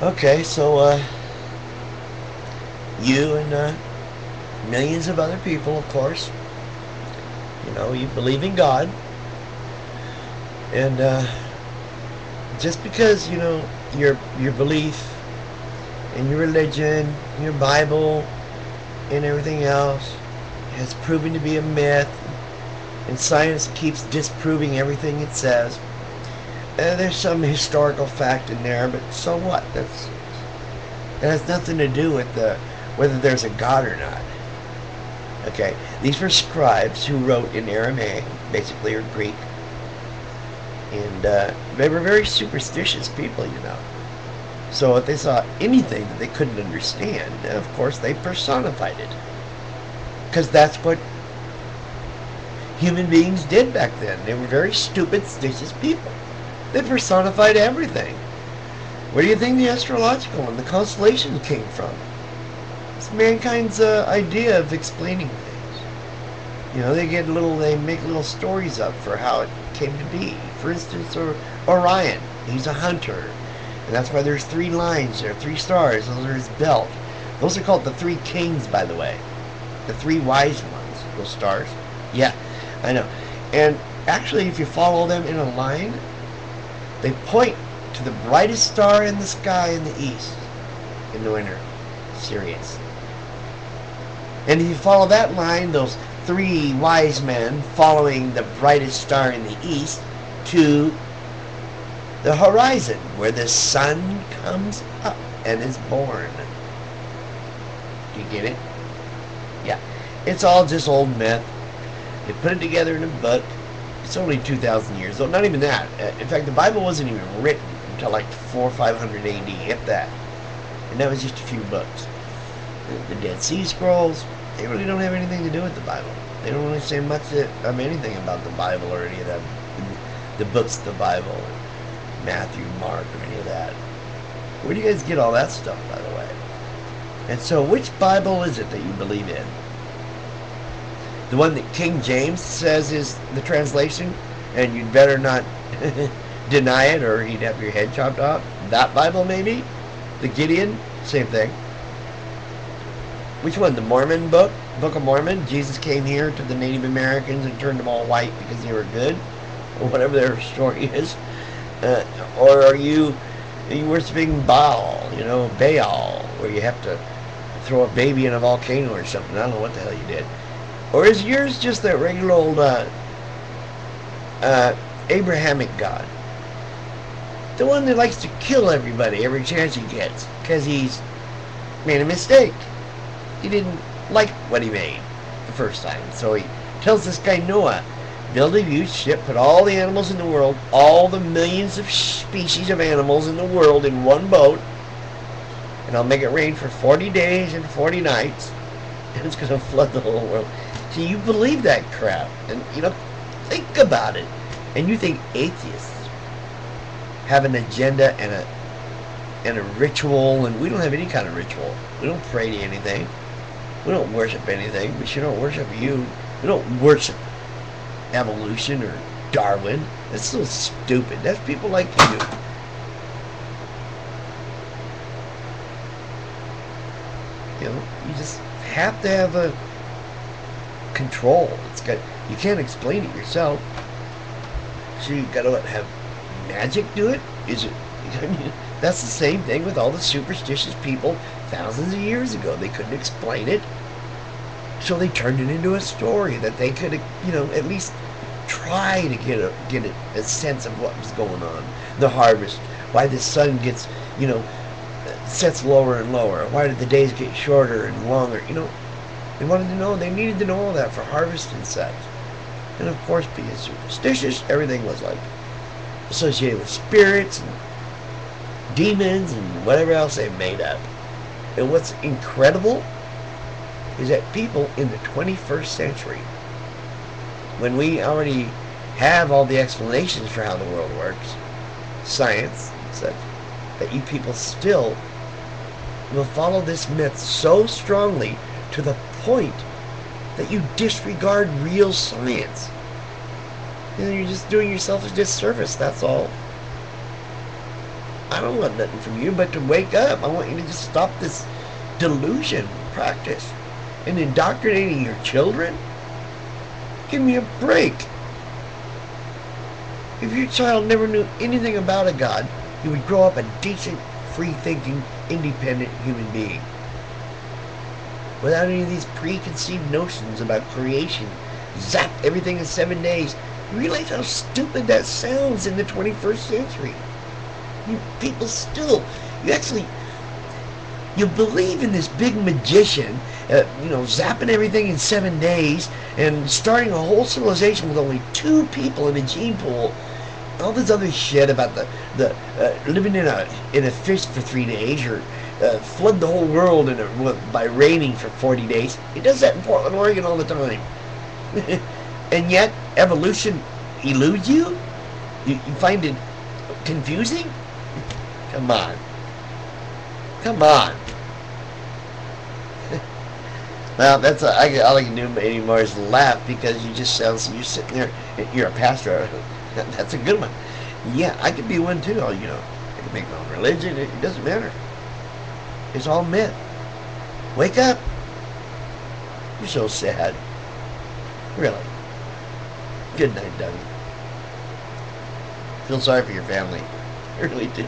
Okay, so you and millions of other people, of course, you believe in God, and just because your belief in your religion, your Bible, and everything else has proven to be a myth, and science keeps disproving everything it says. There's some historical fact in there, but so what? That has nothing to do with whether there's a God or not. Okay, these were scribes who wrote in Aramaic, basically, or Greek, and they were very superstitious people. So if they saw anything that they couldn't understand, of course they personified it, because that's what human beings did back then. They were very stupid, stitious people. They personified everything. Where do you think the astrological and the constellations came from? It's mankind's idea of explaining things. They make little stories up for how it came to be. For instance, Orion, he's a hunter, and that's why there's 3 lines there, 3 stars. Those are his belt. Those are called the 3 kings, by the way. The 3 wise ones, those stars. Yeah, I know. And actually, if you follow them in a line, they point to the brightest star in the sky in the east in the winter, Sirius. And if you follow that line, those 3 wise men following the brightest star in the east to the horizon where the sun comes up and is born. Do you get it? Yeah. It's all just old myth. They put it together in a book. It's only 2,000 years old. Not even that. In fact, the Bible wasn't even written until like 400 or 500 AD, if that. And that was just a few books. The Dead Sea Scrolls, they really don't have anything to do with the Bible. They don't really say much of anything about the Bible or any of that. The books of the Bible, Matthew, Mark, or any of that. Where do you guys get all that stuff, by the way? And so, which Bible is it that you believe in? The one that King James says is the translation, and you'd better not deny it or he'd have your head chopped off? That Bible, maybe? The Gideon? Same thing. Which one? The Mormon book? Book of Mormon? Jesus came here to the Native Americans and turned them all white because they were good? Or whatever their story is. Or are you worshiping Baal, Baal, where you have to throw a baby in a volcano or something? I don't know what the hell you did. Or is yours just that regular old Abrahamic God? The one that likes to kill everybody every chance he gets because he's made a mistake. He didn't like what he made the first time. So he tells this guy Noah, build a huge ship, put all the animals in the world, all the millions of species of animals in the world in one boat, and I'll make it rain for 40 days and 40 nights, and it's going to flood the whole world. See, you believe that crap, and think about it, and you think atheists have an agenda and a ritual, and we don't have any kind of ritual. We don't pray to anything. We don't worship anything. We sure don't worship you. We don't worship evolution or Darwin. That's so stupid. That's people like you. You just have to have a control. You can't explain it yourself. So you gotta have magic do it? That's the same thing with all the superstitious people thousands of years ago. They couldn't explain it, so they turned it into a story that they could, at least try to get a sense of what was going on. The harvest, why the sun gets, sets lower and lower. Why did the days get shorter and longer? They wanted to know. They needed to know all that for harvest and such. And of course, being superstitious, everything was like associated with spirits and demons and whatever else they made up. And what's incredible is that people in the 21st century, when we already have all the explanations for how the world works, science and such, that you people still will follow this myth so strongly to the point that you disregard real science. And you're just doing yourself a disservice, that's all. I don't want nothing from you but to wake up. I want you to just stop this delusion practice and indoctrinating your children. Give me a break. If your child never knew anything about a God, he would grow up a decent, free-thinking, independent human being. Without any of these preconceived notions about creation, zap everything in 7 days. You realize how stupid that sounds in the 21st century. You people still, you believe in this big magician, zapping everything in 7 days and starting a whole civilization with only 2 people in a gene pool. All this other shit about the living in a fish for 3 days, or flood the whole world by raining for 40 days. He does that in Portland, Oregon all the time. And yet, evolution eludes you? You find it confusing? Come on. Come on. Well, that's all I can do anymore is laugh, because you just sound, you're sitting there, you're a pastor. That's a good one. Yeah, I could be one too. I could make my own religion. It doesn't matter. It's all myth. Wake up. You're so sad. Really. Good night, Doug. Feel sorry for your family. I really do.